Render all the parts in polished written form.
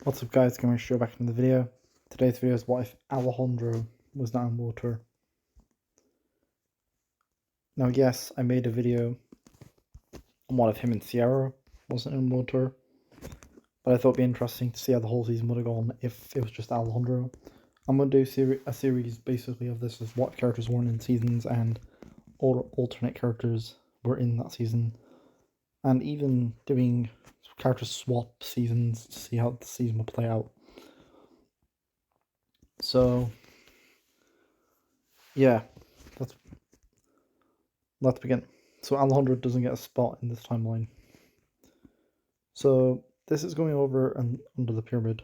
What's up guys, coming straight back into the video. Today's video is what if Aljandro was not in World Tour. Now yes, I made a video on what if him and Sierra wasn't in World Tour, but I thought it'd be interesting to see how the whole season would have gone if it was just Aljandro. I'm going to do a series basically of this, is what characters weren't in seasons and all alternate characters were in that season, and even doing character swap seasons to see how the season will play out. So yeah, let's begin. So Aljandro doesn't get a spot in this timeline. So this is going over and under the pyramid.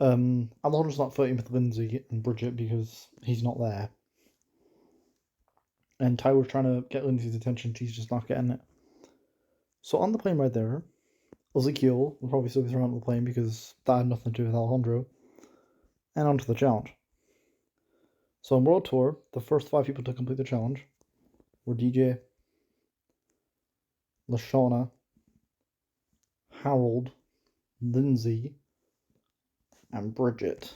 Aljandro's not flirting with Lindsay and Bridget because he's not there. And Tyler's trying to get Lindsay's attention, she's just not getting it. So on the plane right there, Ezekiel will probably still be thrown out of the plane because that had nothing to do with Aljandro. And onto the challenge. So on World Tour, the first 5 people to complete the challenge were DJ, Lashana, Harold, Lindsay, and Bridget.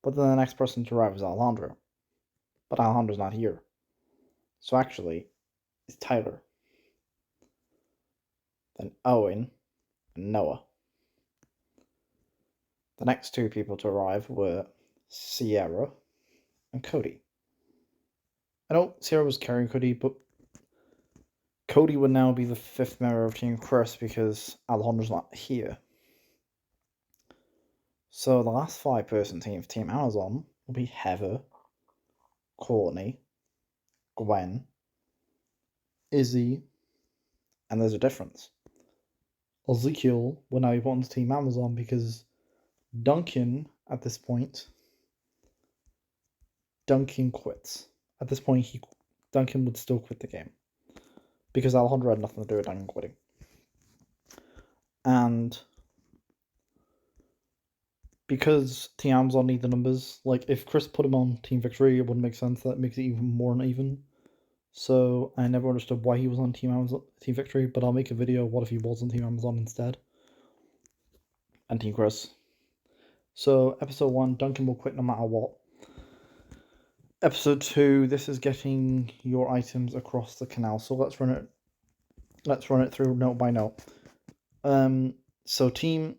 But then the next person to arrive is Aljandro. But Aljandro's not here. So actually, it's Tyler. Then Owen and Noah. The next 2 people to arrive were Sierra and Cody. I know Sierra was carrying Cody, but Cody would now be the 5th member of Team Chris because Aljandro's not here. So the last 5-person team for Team Amazon will be Heather, Courtney, Gwen, Izzy, and there's a difference. Ezekiel will now be put onto Team Amazon because Duncan, at this point, Duncan quits. At this point, Duncan would still quit the game because Aljandro had nothing to do with Duncan quitting. And because Team Amazon need the numbers, like if Chris put him on Team Victory, it wouldn't make sense. That makes it even more uneven. So I never understood why he was on Team Victory, but I'll make a video what if he was on Team Amazon instead. And Team Chris. So episode 1, Duncan will quit no matter what. Episode 2, this is getting your items across the canal. So let's run it through note by note. So Team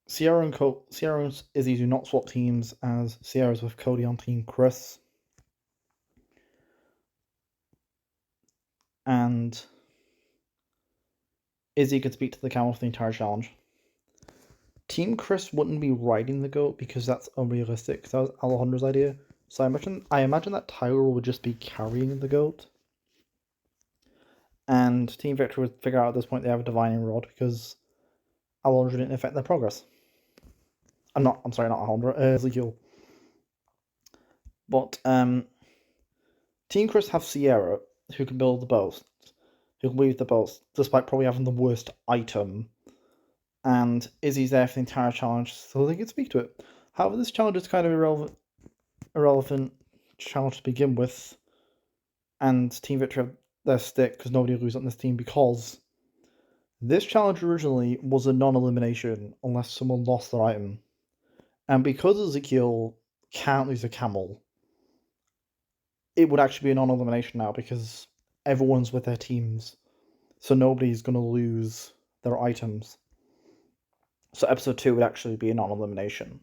Sierra and Izzy do not swap teams, as Sierra's with Cody on Team Chris. And Izzy could speak to the camel for the entire challenge. Team Chris wouldn't be riding the goat because that's unrealistic. That was Aljandro's idea. So I imagine that Tyler would just be carrying the goat. And Team Victory would figure out at this point they have a divining rod because Aljandro didn't affect their progress. Not Aljandro, Ezekiel. But Team Chris have Sierra, who can build the boats, who can weave the boats, despite probably having the worst item. And Izzy's there for the entire challenge, so they can speak to it. However, this challenge is kind of irrelevant challenge to begin with, and Team Victory have their stick because nobody will lose on this team, because this challenge originally was a non-elimination unless someone lost their item. And because Ezekiel can't lose a camel, it would actually be a non-elimination now because everyone's with their teams, so nobody's going to lose their items. So episode 2 would actually be a non-elimination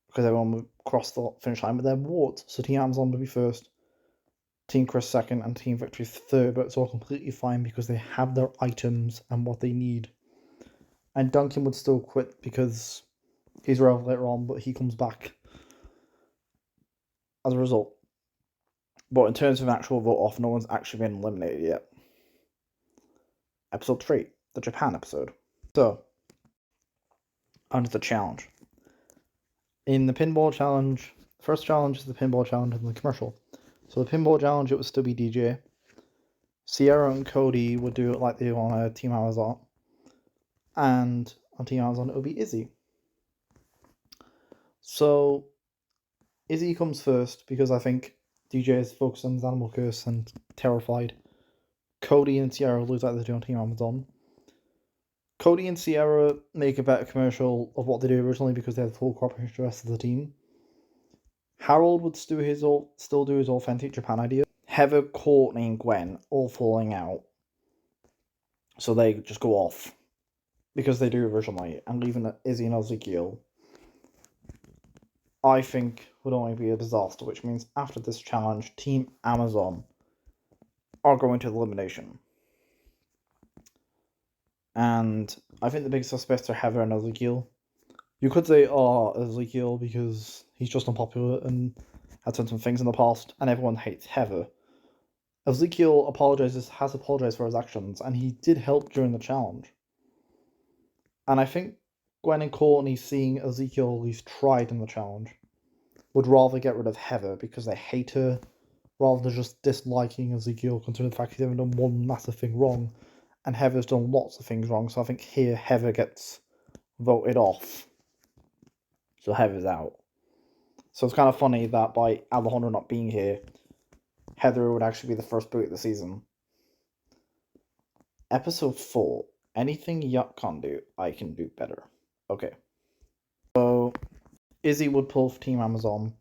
because everyone would cross the finish line with their wards. So Team Amazon would be first, Team Chris second, and Team Victory third, but it's all completely fine because they have their items and what they need. And Duncan would still quit because he's relevant later on, but he comes back as a result. But in terms of an actual vote off, no one's actually been eliminated yet. Episode 3, the Japan episode. So, onto the challenge. In the pinball challenge, first challenge is the pinball challenge and the commercial. So the pinball challenge, it would still be DJ. Sierra and Cody would do it like they do on Team Amazon. And on Team Amazon, it would be Izzy. So, Izzy comes first because I think DJ is focused on his animal curse and terrified. Cody and Sierra lose like they do on Team Amazon. Cody and Sierra make a better commercial of what they do originally because they have the full cooperation of the rest of the team. Harold would still do his authentic Japan idea. Heather, Courtney, and Gwen all falling out, so they just go off because they do originally, and leaving Izzy and Ezekiel, I think, would only be a disaster. Which means after this challenge, Team Amazon are going to elimination. And I think the big suspects are Heather and Ezekiel. You could say, Ezekiel, because he's just unpopular and had done some things in the past, and everyone hates Heather. Ezekiel has apologized for his actions, and he did help during the challenge. And I think Gwen and Courtney, seeing Ezekiel at least tried in the challenge, would rather get rid of Heather because they hate her, rather than just disliking Ezekiel, considering the fact he's only done one massive thing wrong, and Heather's done lots of things wrong. So I think here Heather gets voted off. So Heather's out. So it's kind of funny that by Aljandro not being here, Heather would actually be the first boot of the season. Episode 4. Anything Yuck can't do, I can do better. Okay. So, Izzy would pull for Team Amazon,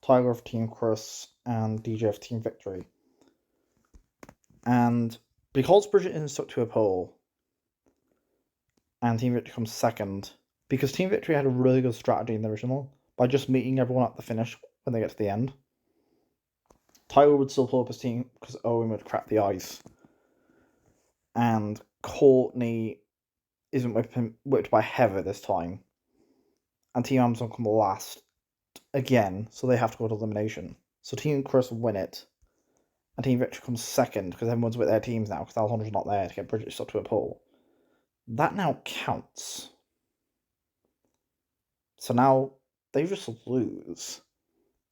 Tyler for Team Chris, and DJ for Team Victory. And because Bridget isn't stuck to a pole, and Team Victory comes second, because Team Victory had a really good strategy in the original, by just meeting everyone at the finish when they get to the end, Tyler would still pull up his team because Owen would crack the ice. And Courtney isn't whipped by Heather this time. And Team Amazon come last again, so they have to go to elimination. So Team Chris win it. And Team Victory comes second because everyone's with their teams now because Aljandro's not there to get Bridget stuck to a pole. That now counts. So now they just lose.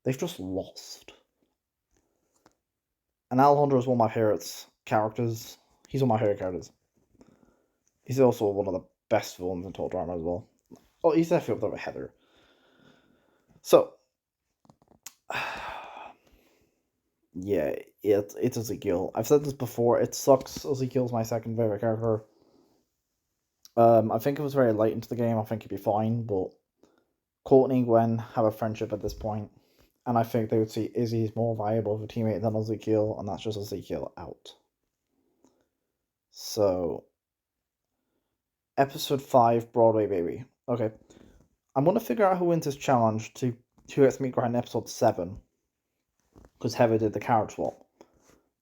They've just lost. And Aljandro is one of my favorite characters. He's one of my favorite characters. He's also one of the best villains in Total Drama as well. Oh, he's definitely up there with Heather. So, yeah, it's Ezekiel. I've said this before. It sucks. Ezekiel's my second favorite character. I think it was very late into the game. I think he'd be fine, but Courtney and Gwen have a friendship at this point, and I think they would see Izzy as more valuable of a teammate than Ezekiel, and that's just Ezekiel out. So, episode 5, Broadway Baby. Okay, I'm gonna figure out who wins this challenge to who gets meet grind in episode 7, because Heather did the carriage swap.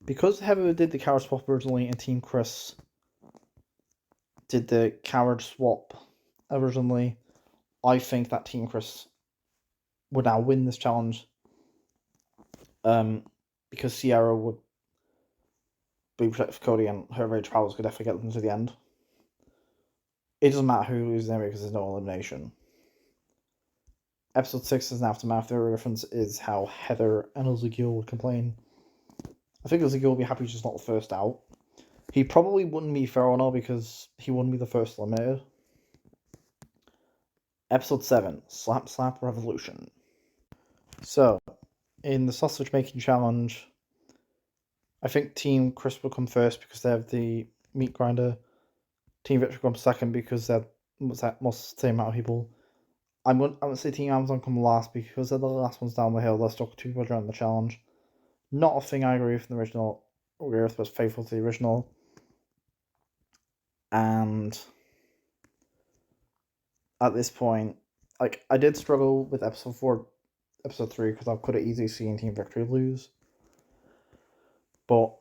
Because Heather did the carriage swap originally, and Team Chris did the carriage swap originally, I think that Team Chris would now win this challenge. Because Sierra would be protected for Cody, and her rage powers could definitely get them to the end. It doesn't matter who loses anyway because there's no elimination. Episode 6 is an aftermath. The difference is how Heather and Ezekiel would complain. I think Ezekiel would be happy he's just not the first out. He probably wouldn't be fair on her because he wouldn't be the first eliminated. Episode 7, Slap Slap Revolution. So, in the sausage making challenge, I think Team Chris will come first because they have the meat grinder. Team Victory comes second because they're most same amount of people. I'm going to say Team Amazon come last because they're the last ones down the hill. They're stuck 2 people during the challenge. Not a thing I agree with in the original. Gareth was faithful to the original. And at this point, like, I did struggle with episode 4, episode 3, because I could have easily seen Team Victory lose. But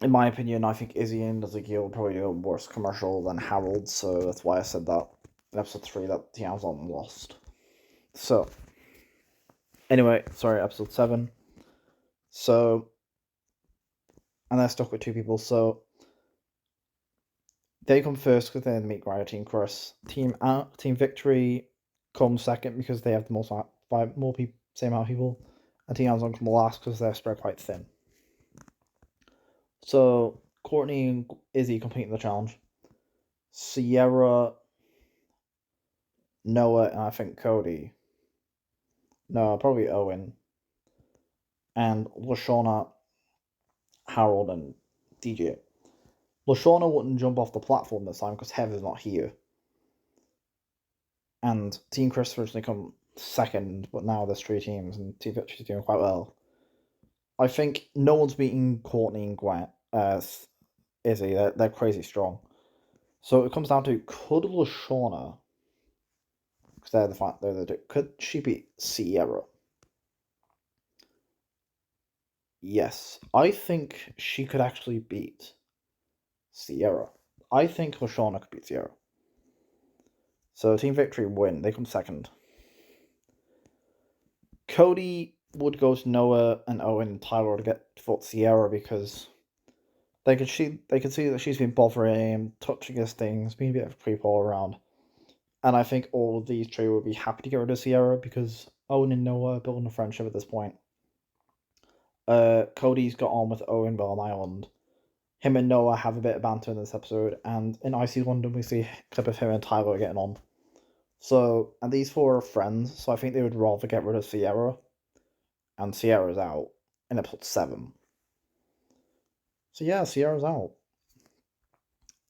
in my opinion, I think Izzy and Ezekiel will probably do a worse commercial than Harold, so that's why I said that in episode 3 that Team Amazon lost. So, anyway, sorry, episode 7. So, and they're stuck with 2 people, so they come first because they're the meat grinder Team Chris. Team Victory comes second because they have the most more people, same amount of people, and Team Amazon come last because they're spread quite thin. So Courtney and Izzy completing the challenge. Sierra, Noah, and I think Cody. No, probably Owen. And Lashawna, Harold, and DJ. Lashana wouldn't jump off the platform this time because Heather's not here. And Team Chris originally come second, but now there's 3 teams and Team Victory's doing quite well. I think no one's beating Courtney and Gwen, Izzy. They're crazy strong. So it comes down to, could Lashana, because could she beat Sierra? Yes, I think she could actually beat Sierra. I think Lashana could beat Sierra. So Team Victory win. They come second. Cody would go to Noah and Owen and Tyler to get fought Sierra because they could see that she's been bothering him, touching his things, being a bit of a creep all around. And I think all of these 3 would be happy to get rid of Sierra because Owen and Noah are building a friendship at this point. Cody's got on with Owen on Island. Him and Noah have a bit of banter in this episode, and in Icy London we see a clip of him and Tyler getting on. So, and these 4 are friends, so I think they would rather get rid of Sierra. And Sierra's out in episode 7. So yeah, Sierra's out.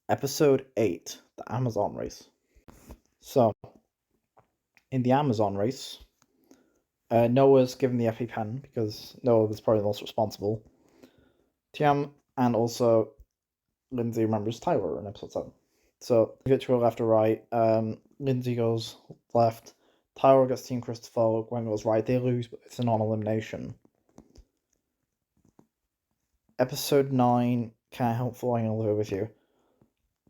Episode 8, the Amazon race. So, in the Amazon race, Noah's given the EpiPen because Noah was probably the most responsible. Tiam and also Lindsay remembers Tyler in episode 7. So, Victoria left or right, Lindsay goes left, Tyler gets Team Chris to follow, Gwen goes right, they lose, but it's a non-elimination. Episode 9, Can I Help Flying Over with You?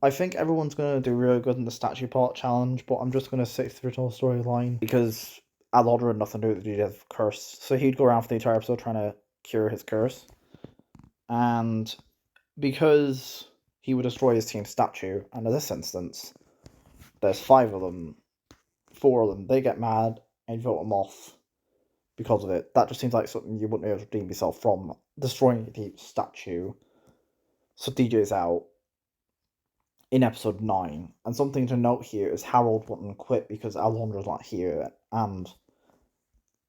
I think everyone's going to do really good in the statue part challenge, but I'm just going to stick to the original storyline because Aljandro had nothing to do with the DDWT curse. So he'd go around for the entire episode trying to cure his curse. And because he would destroy his team's statue, and in this instance, there's 5 of them, 4 of them, they get mad and vote him off because of it. That just seems like something you wouldn't be able to redeem yourself from, destroying the statue. So DJ's out in episode 9. And something to note here is Harold wouldn't quit because Aljandro's not here, and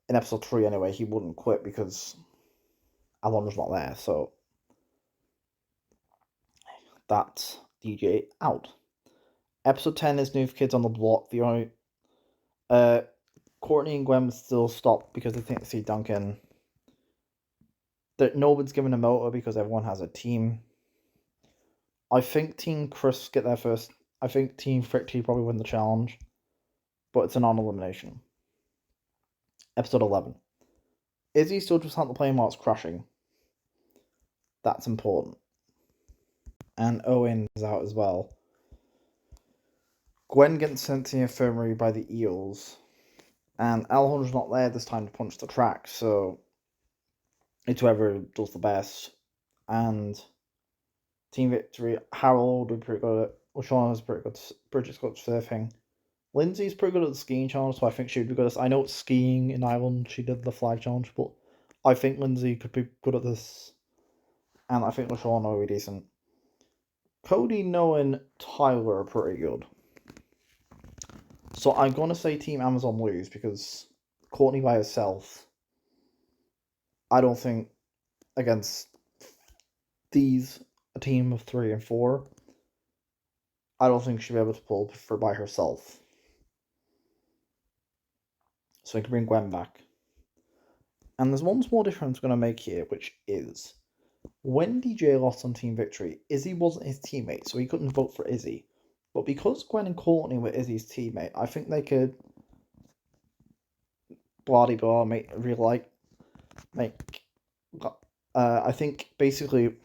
in episode 3 anyway, he wouldn't quit because Aljandro's not there, so that's DJ out. Episode 10 is New Kids on the Block. The only Courtney and Gwen still stop because they think they see Duncan. No one's given a motor because everyone has a team. I think Team Chris get there first. I think Team Victory probably win the challenge, but it's a non-elimination. Episode 11. Izzy still just on the plane while it's crashing. That's important. And Owen's out as well. Gwen gets sent to the infirmary by the eels, and Aljandro's not there this time to punch the track, so it's whoever does the best. And Team Victory, Harold would be pretty good at it. Lashana's pretty good. Bridget's good at surfing. Lindsay's pretty good at the skiing challenge, so I think she'd be good at this. I know it's skiing in Ireland, she did the flag challenge, but I think Lindsay could be good at this. And I think Lashana will be decent. Cody, Noah, and Tyler are pretty good. So I'm going to say Team Amazon lose because Courtney by herself, I don't think against these, a team of 3 and 4, I don't think she'll be able to pull for by herself. So I can bring Gwen back. And there's one small difference I'm going to make here, which is when DJ lost on Team Victory, Izzy wasn't his teammate, so he couldn't vote for Izzy. But because Gwen and Courtney were Izzy's teammate, I think they could blah make real like make. I think basically,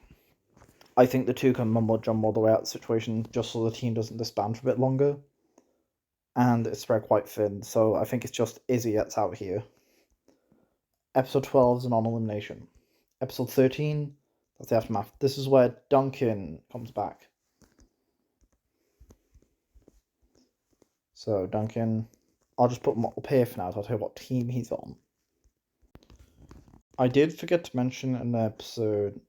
I think the 2 can mumble jumble the way out of the situation just so the team doesn't disband for a bit longer, and it's spread quite thin. So I think it's just Izzy that's out here. Episode 12 is a non-elimination. Episode 13, that's the aftermath. This is where Duncan comes back. So Duncan, I'll just put him up here for now, so I'll tell you what team he's on. I did forget to mention in the episode.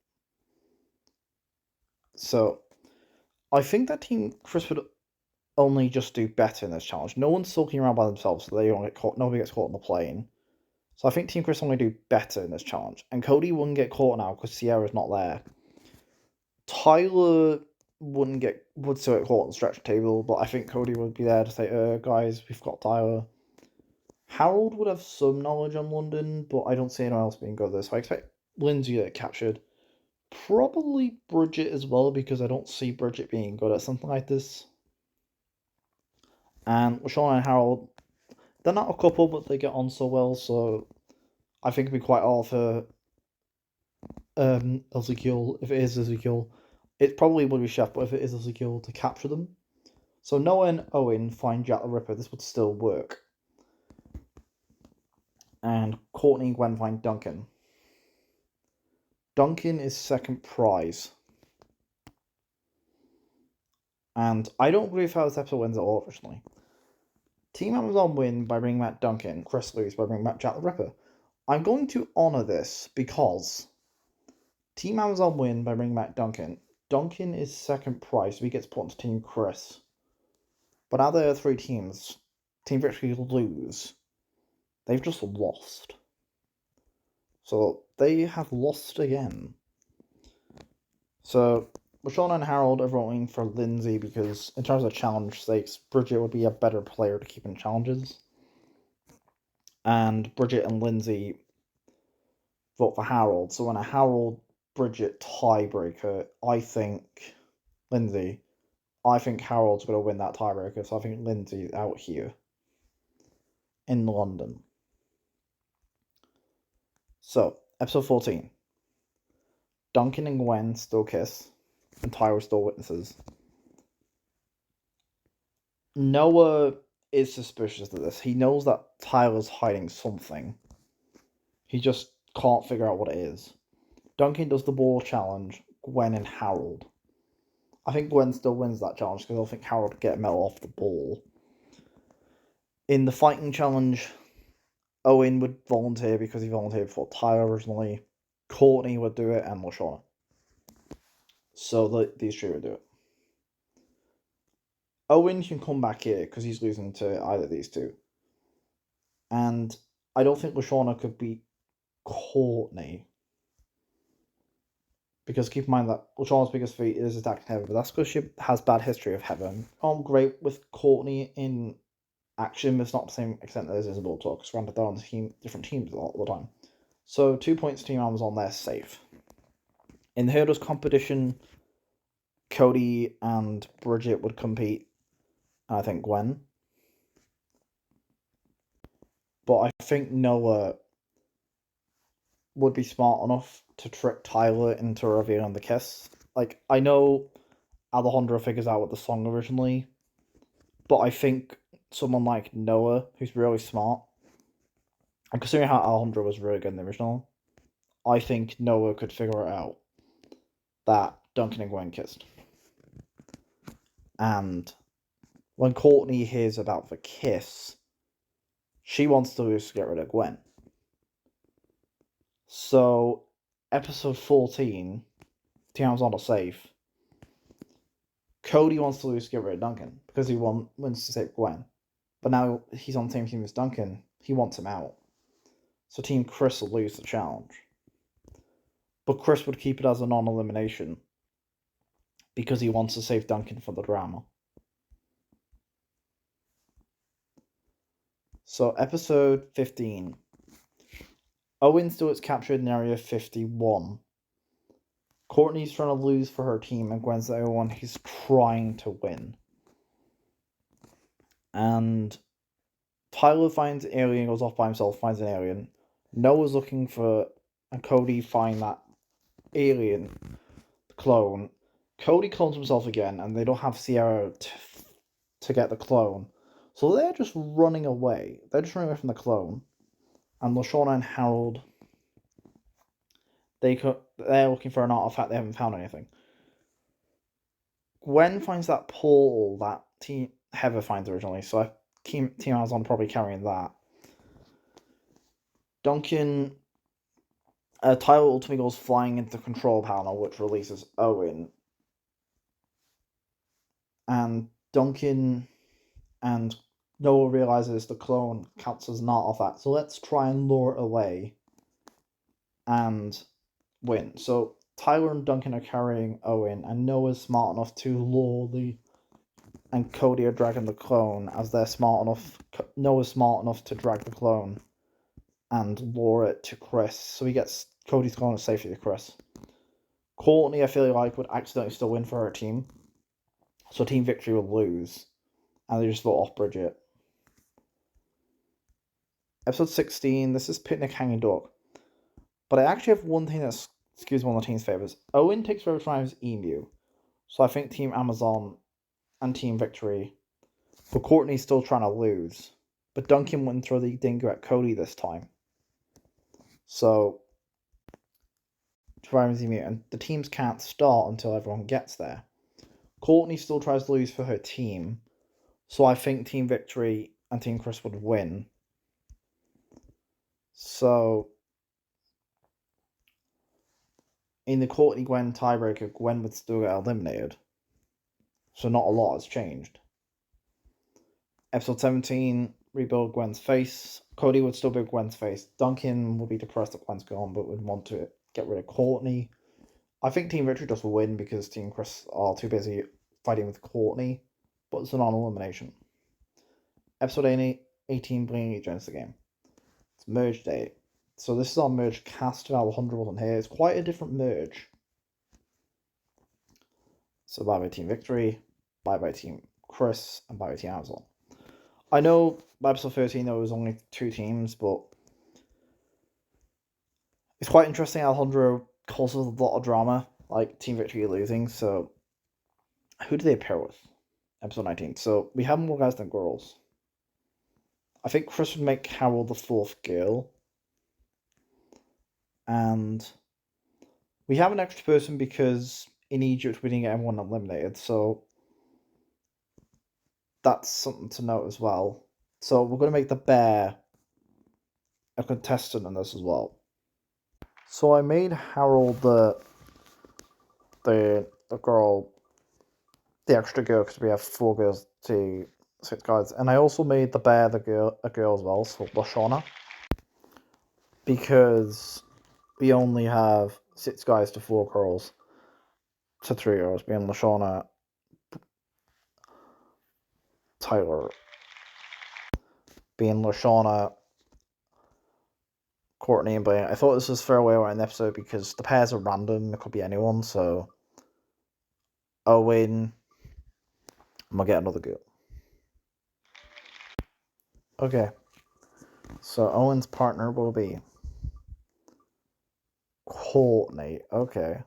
So I think that Team Chris would only just do better in this challenge. No one's sulking around by themselves, so they don't get caught. Nobody gets caught in the plane. So I think Team Chris only do better in this challenge. And Cody wouldn't get caught now because Sierra's not there. Tyler would still get caught on the stretch table, but I think Cody would be there to say, guys, we've got Tyler. Harold would have some knowledge on London, but I don't see anyone else being good at this. So I expect Lindsay to get captured. Probably Bridget as well, because I don't see Bridget being good at something like this. And LaShawn and Harold, they're not a couple, but they get on so well, so I think it'd be quite hard for Ezekiel, if it is Ezekiel. It probably would be Chef, but if it is Ezekiel, to capture them. So Noah and Owen find Jack the Ripper, this would still work. And Courtney and Gwen find Duncan. Duncan is second prize. And I don't agree with how this episode wins at all, originally. Team Amazon win by bringing back Duncan. Chris lose by bringing back Jack the Ripper. I'm going to honour this because Team Amazon win by bringing back Duncan. Duncan is second prize, so he gets put into Team Chris. But out of the 3 teams, Team Victory lose. They've just lost. So they have lost again. So LaShawn and Harold are voting for Lindsay because, in terms of challenge stakes, Bridget would be a better player to keep in challenges. And Bridget and Lindsay vote for Harold. So in a Harold Bridget tiebreaker, I think Lindsay. I think Harold's going to win that tiebreaker, so I think Lindsay's out here in London. So, episode 14. Duncan and Gwen still kiss, and Tyra still witnesses. Noah is suspicious of this. He knows that Tyler's hiding something. He just can't figure out what it is. Duncan does the ball challenge, Gwen and Harold. I think Gwen still wins that challenge because I don't think Harold would get a medal off the ball. In the fighting challenge, Owen would volunteer because he volunteered for Tyler originally. Courtney would do it, and LaShawn. So these 3 would do it. Owen can come back here because he's losing to either of these 2. And I don't think LaShawn could beat Courtney. Because keep in mind that LaShawn's biggest feat is attacking Heather, but that's because she has bad history of Heather. I'm great with Courtney in action, but it's not the same extent as Isabel talk, because we're on different teams all the time. So 2 points Team Amazon, they're safe. In the hurdles competition, Cody and Bridget would compete, and I think Gwen. But I think Noah would be smart enough to trick Tyler into revealing the kiss. Like, I know Aljandro figures out what the song originally, but I think someone like Noah, who's really smart, and considering how Aljandro was really good in the original, I think Noah could figure it out that Duncan and Gwen kissed. And when Courtney hears about the kiss, she wants to lose to get rid of Gwen. So, episode 14, Team Amazon are safe. Cody wants to lose to get rid of Duncan because he wants to save Gwen. But now he's on the same team as Duncan. He wants him out. So Team Chris will lose the challenge. But Chris would keep it as a non-elimination because he wants to save Duncan for the drama. So episode 15. Owen still gets captured in Area 51. Courtney's trying to lose for her team, and Gwen's the only one who's trying to win. And Tyler finds an alien, goes off by himself, finds an alien. Noah's looking for, and Cody find that alien clone. Cody clones himself again, and they don't have Sierra to get the clone. So they're just running away. They're just running away from the clone. And LaShawn and Harold, they're looking for an artifact. They haven't found anything. Gwen finds that portal that Heather finds originally, so Team Amazon probably carrying that. Duncan, Tyler ultimately goes flying into the control panel, which releases Owen. And Duncan and Noah realizes the clone counts as an artifact, so let's try and lure it away and win. So Tyler and Duncan are carrying Owen, and Noah's smart enough to lure and Cody are dragging the clone as they're smart enough. Noah's smart enough to drag the clone and lure it to Chris, so he gets Cody's clone safely to Chris. Courtney, I feel like, would accidentally still win for her team, so Team Victory would lose, and they just vote off Bridget. Episode 16, this is Picnic Hanging Dog. But I actually have one thing that's, excuse one of the team's favours. Owen takes over Triumph's Emu, so I think Team Amazon and Team Victory. But Courtney's still trying to lose. But Duncan wouldn't throw the dingo at Cody this time. So, Triumph's Emu, and the teams can't start until everyone gets there. Courtney still tries to lose for her team, so I think Team Victory and Team Chris would win. So, in the Courtney-Gwen tiebreaker, Gwen would still get eliminated. So not a lot has changed. Episode 17, rebuild Gwen's face. Cody would still be Gwen's face. Duncan would be depressed that Gwen's gone, but would want to get rid of Courtney. I think Team Victory just will win because Team Chris are too busy fighting with Courtney, but it's a non-elimination. Episode 18, bringing Jones to the game. It's merge day. So this is our merge cast. Aljandro wasn't here. It's quite a different merge. So bye-bye Team Victory, bye-bye Team Chris, and bye-bye Team Amazon. I know by episode 13 there was only 2 teams, but it's quite interesting. Aljandro causes a lot of drama, like Team Victory losing, so who do they pair with? Episode 19. So we have more guys than girls. I think Chris would make Carol the 4th girl. And we have an extra person because in Egypt we didn't get everyone eliminated, so that's something to note as well. So we're going to make the bear a contestant in this as well. So I made Harold the girl, the extra girl, because we have 4 girls to 6 guys, and I also made the bear a girl as well, so Lashana, because we only have 6 guys to 4 girls to 3 girls, being Lashana, Tyler, being Lashana, Courtney, and Blaine. I thought this was fair way around the episode because the pairs are random, it could be anyone, so Owen, I'm gonna get another girl. Okay, so Owen's partner will be Courtney. Okay.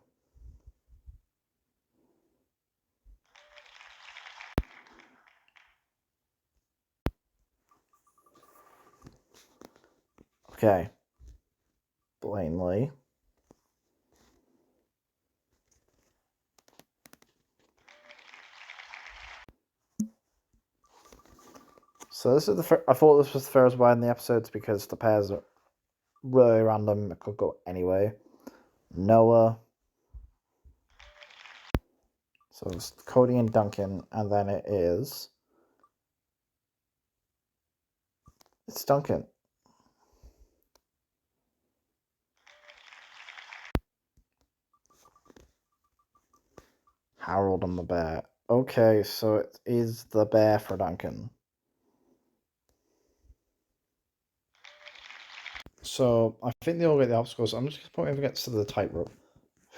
Okay. Blainely. So this is I thought this was the fairest way in the episodes because the pairs are really random. It could go anyway. Noah. So it's Cody and Duncan, and then it's Duncan. Harold and the bear. Okay, so it is the bear for Duncan. So I think they all get the obstacles. I'm just going to get to the tightrope.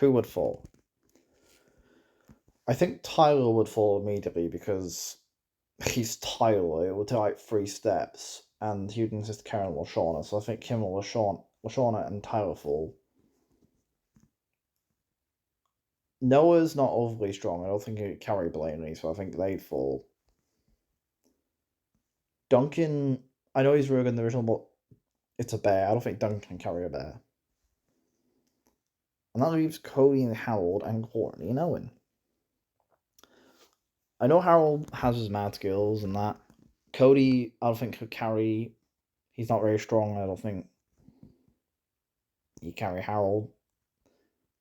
Who would fall? I think Tyler would fall immediately because he's Tyler. It would take like 3 steps, and he would insist carrying Lashana. So I think him or Lashana and Tyler fall. Noah's not overly strong. I don't think he could carry Blaney, so I think they'd fall. Duncan, I know he's really good in the original, but it's a bear. I don't think Duncan can carry a bear. And that leaves Cody and Harold and Courtney and Owen. I know Harold has his mad skills and that. Cody, I don't think could carry. He's not very strong. I don't think he carry Harold.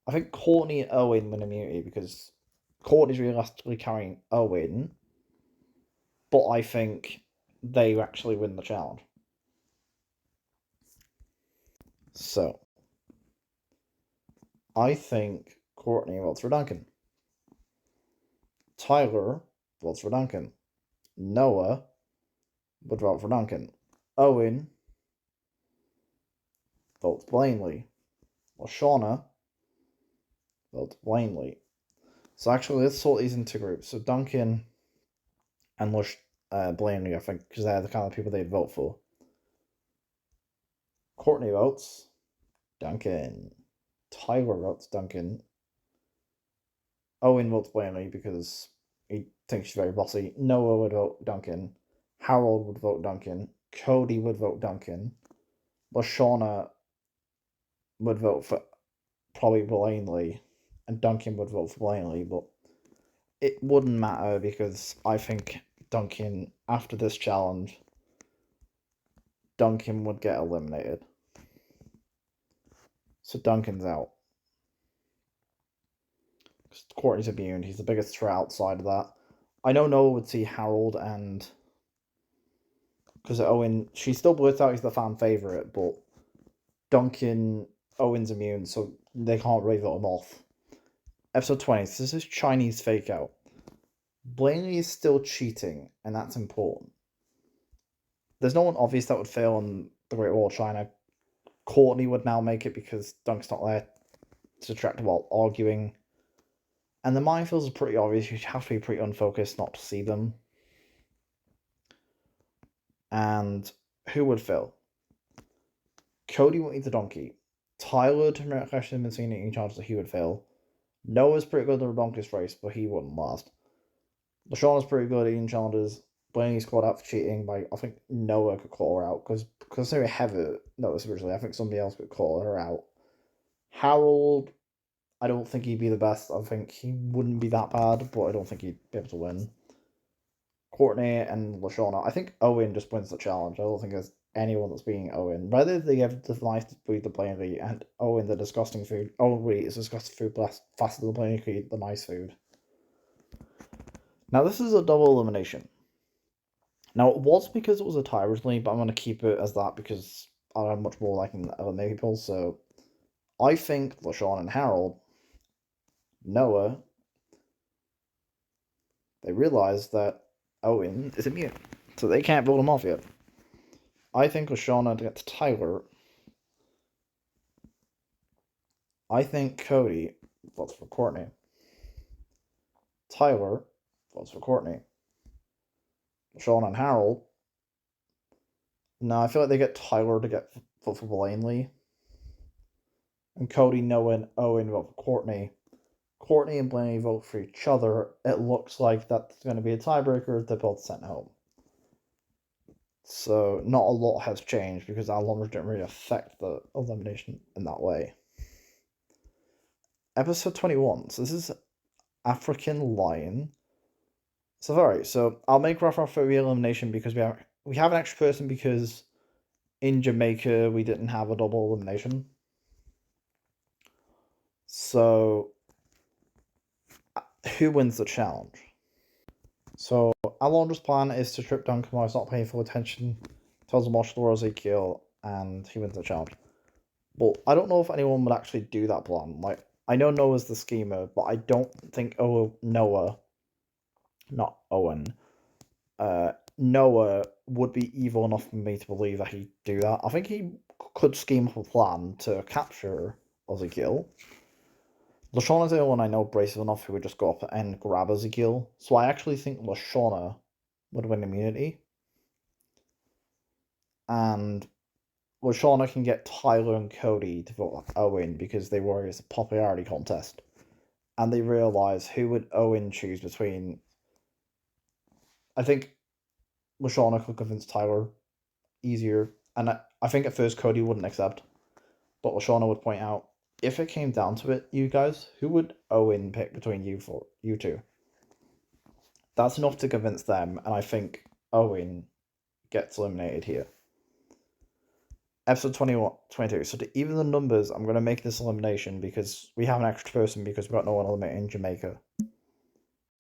I think Courtney and Owen win immunity because Courtney's realistically carrying Owen, but I think they actually win the challenge. So, I think Courtney votes for Duncan. Tyler votes for Duncan. Noah would vote for Duncan. Owen votes Blaney. Lashawna votes Blaney. So actually, let's sort these into groups. So Duncan and Blaney, I think, because they're the kind of people they'd vote for. Courtney votes Duncan. Tyler votes Duncan. Owen votes Blaney because he thinks she's very bossy. Noah would vote Duncan. Harold would vote Duncan. Cody would vote Duncan. Lashawna would vote for probably Blaney. And Duncan would vote for Blaney, but it wouldn't matter because I think Duncan, after this challenge, Duncan would get eliminated. So Duncan's out. Courtney's immune. He's the biggest threat outside of that. I know Noah would see Harold and because Owen, she still blurts out he's the fan favorite, but Duncan, Owen's immune, so they can't really vote him off. Episode 20. So this is Chinese fake out. Blaney is still cheating, and that's important. There's no one obvious that would fail on the Great Wall of China. Courtney would now make it because Duncan's not there to distract while arguing. And the minefields are pretty obvious. You have to be pretty unfocused not to see them. And who would fail? Cody won't eat the donkey. Tyler, to make question been seen eating chances that he would fail. Noah's pretty good at the donkey's race, but he wouldn't last. LaShawna's pretty good at eating challenges. Blaney's called out for cheating by, I think Noah could call her out, because considering Heather noticed originally, I think somebody else could call her out. Harold, I don't think he'd be the best. I think he wouldn't be that bad, but I don't think he'd be able to win. Courtney and LaShawna, I think Owen just wins the challenge. I don't think there's anyone that's beating Owen. Whether they have the nice food, the Blaney, and Owen the disgusting food. Owen really is disgusting food faster than Blaney could eat the nice food. Now this is a double elimination. Now it was because it was a tie originally, but I'm going to keep it as that because I'm much more liking eliminate people. So I think LaShawn and Harold, Noah, they realize that Owen is immune, so they can't vote him off yet. I think LaShawna gets Tyler. I think Cody votes for Courtney. Tyler votes for Courtney. LaShawna and Harold. No, I feel like they get Tyler to get vote for Blaney. And Cody, Noah, and Owen vote for Courtney. Courtney and Blaney vote for each other. It looks like that's going to be a tiebreaker. They're both sent home. So not a lot has changed because Aljandro didn't really affect the elimination in that way. Episode 21. So this is African Lion Safari. So I'll make Rafa for elimination because we have an extra person because in Jamaica we didn't have a double elimination. So who wins the challenge? So Alondra's plan is to trip Duncan while he's not paying full attention, tells him watch Laura Ezekiel, and he wins the challenge. But I don't know if anyone would actually do that plan. Like, I know Noah's the schemer, but I don't think Noah, not Owen, Noah would be evil enough for me to believe that he'd do that. I think he could scheme up a plan to capture Ezekiel. LaShawna is the only one I know brave enough who would just go up and grab Ezekiel. So I actually think LaShawna would win immunity. And LaShawna can get Tyler and Cody to vote Owen because they worry it's a popularity contest. And they realise who would Owen choose between. I think LaShawna could convince Tyler easier. And I think at first Cody wouldn't accept. But LaShawna would point out, if it came down to it, you guys, who would Owen pick between you two? That's enough to convince them, and I think Owen gets eliminated here. Episode 22. So to even the numbers, I'm going to make this elimination because we have an extra person because we've got no one eliminated in Jamaica.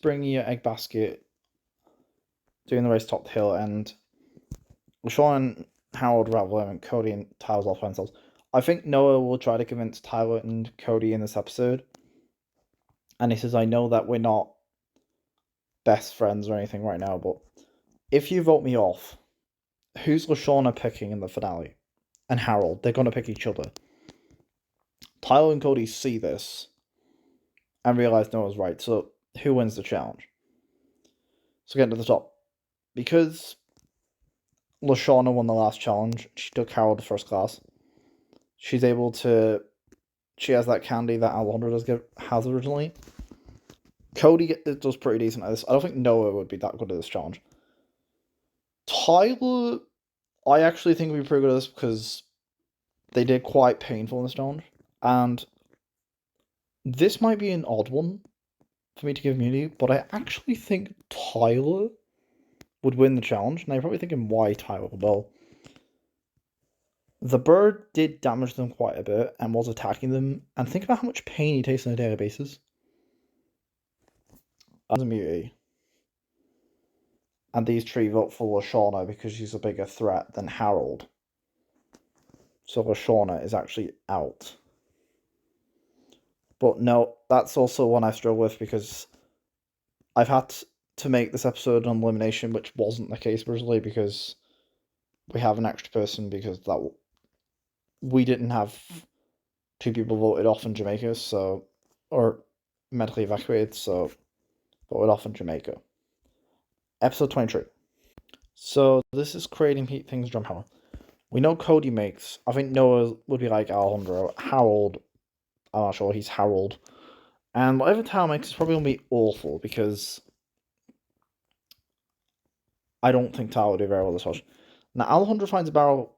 Bring your egg basket, doing the race top the hill, and LaShawn and Harold Ravel and Cody and Tyler's off themselves. I think Noah will try to convince Tyler and Cody in this episode. And he says, I know that we're not best friends or anything right now, but if you vote me off, who's Lashawna picking in the finale? And Harold. They're going to pick each other. Tyler and Cody see this and realize Noah's right. So who wins the challenge? So getting to the top. Because Lashawna won the last challenge, she took Harold to first class. She's able to. She has that candy that Aljandro has originally. Cody does pretty decent at this. I don't think Noah would be that good at this challenge. Tyler, I actually think would be pretty good at this because they did quite painful in this challenge. And this might be an odd one for me to give immunity, but I actually think Tyler would win the challenge. And you're probably thinking, why Tyler? Well, the bird did damage them quite a bit and was attacking them. And think about how much pain he takes on a daily basis. As a mutie. And these three vote for Lashawna because she's a bigger threat than Harold. So Lashawna is actually out. But no, that's also one I struggle with because I've had to make this episode on elimination, which wasn't the case originally because we have an extra person because that we didn't have two people voted off in Jamaica, so or medically evacuated, so voted off in Jamaica. Episode 23. So this is creating heat things drum hammer. We know Cody makes. I think Noah would be like Aljandro. Harold, I'm not sure. He's Harold. And whatever Tao makes is probably going to be awful because I don't think Tao will do very well this watch. Now, Aljandro finds a barrel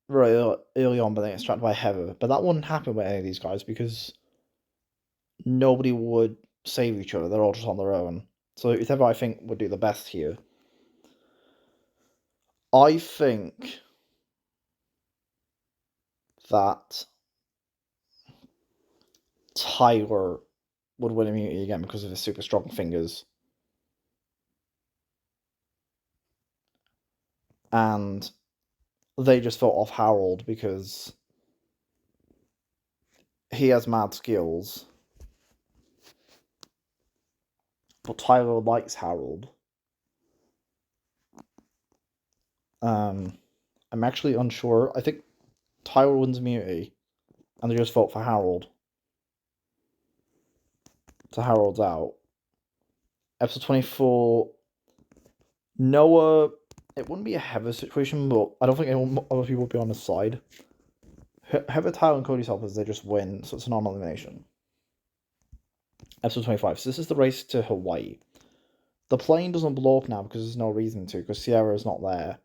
very early on, but then gets trapped by Heather. But that wouldn't happen with any of these guys because nobody would save each other. They're all just on their own. So it's Heather, I think, would do the best here. I think that Tyler would win immunity again because of his super strong fingers. And they just fought off Harold because he has mad skills. But Tyler likes Harold. I'm actually unsure. I think Tyler wins immunity, and they just vote for Harold. So Harold's out. Episode 24. Noah. It wouldn't be a Heather situation, but I don't think other people would be on his side. Heather, Tyler, and Cody's helpers, they just win, so it's a normal elimination. Episode 25. So this is the race to Hawaii. The plane doesn't blow up now because there's no reason to, because Sierra is not there.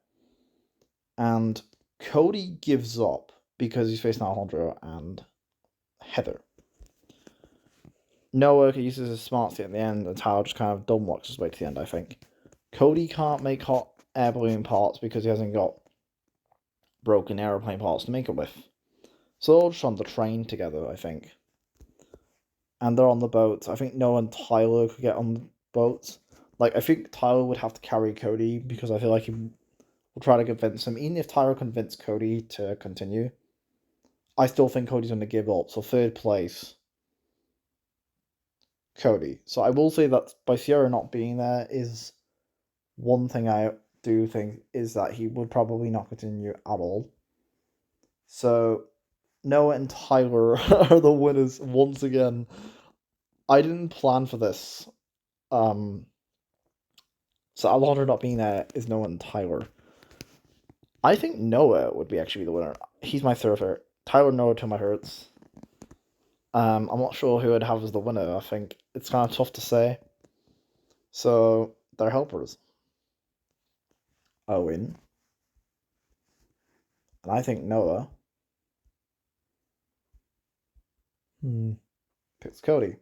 And Cody gives up because he's facing Aljandro and Heather. Noah uses his smarts at the end, and Tyler just kind of dumb walks his way to the end, I think. Cody can't make hot air balloon parts because he hasn't got broken aeroplane parts to make it with. So they're all just on the train together, I think. And they're on the boat. I think Noah and Tyler could get on the boats. Like, I think Tyler would have to carry Cody because I feel like he will try to convince him. Even if Tyler convinced Cody to continue, I still think Cody's going to give up. So third place, Cody. So I will say that by Sierra not being there is one thing I do think is that he would probably not continue at all. So Noah and Tyler are the winners once again. I didn't plan for this. So Aljandro not being there is Noah and Tyler. I think Noah would be actually the winner. He's my third favorite. Tyler, Noah, to my hurts. I'm not sure who I'd have as the winner. I think it's kind of tough to say. So they're helpers. Owen. And I think Noah picks Cody.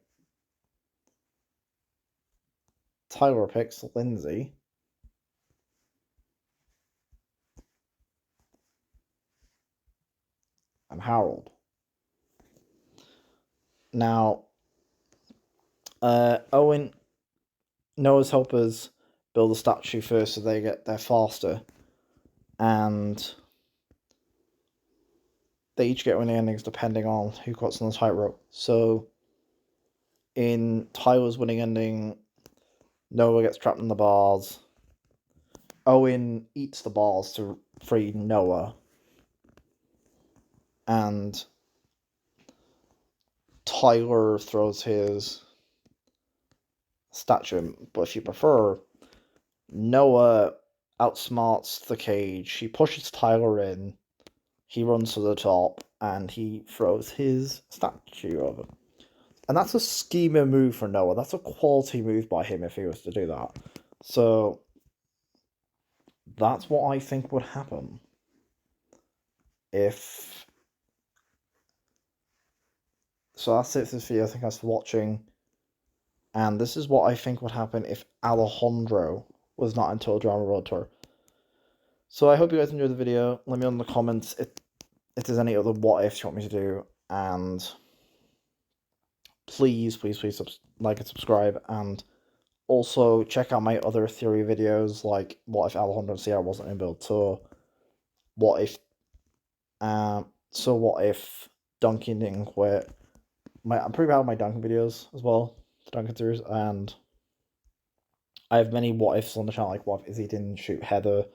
Tyler picks Lindsay. And Harold. Now, Owen, Noah's helpers build a statue first so they get there faster. And they each get winning endings depending on who cuts on the tightrope. So In Tyler's winning ending, Noah gets trapped in the bars. Owen eats the bars to free Noah. And Tyler throws his statue. But if you prefer, Noah outsmarts the cage. He pushes Tyler in. He runs to the top and he throws his statue over. And that's a schemer move for Noah. That's a quality move by him if he was to do that. So that's what I think would happen if. So that's it for this video. Thank you guys for watching. And this is what I think would happen if Aljandro was not in Total Drama World Tour. So I hope you guys enjoyed the video. Let me know in the comments if there's any other what ifs you want me to do. And please like and subscribe. And also check out my other theory videos, like what if Aljandro and Sierra wasn't in Build Tour? What if what if Duncan didn't quit? I'm pretty proud of my Duncan videos as well, the Duncan series, and I have many what ifs on the channel, like what if Izzy didn't shoot Heather.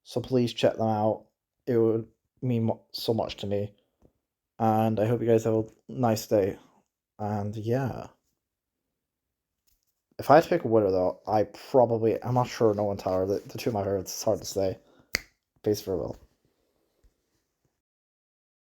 So please check them out. It would mean so much to me. And I hope you guys have a nice day. And yeah. If I had to pick a winner though, I'm not sure no one Tower. The two of my favorites, it's hard to say. Peace farewell.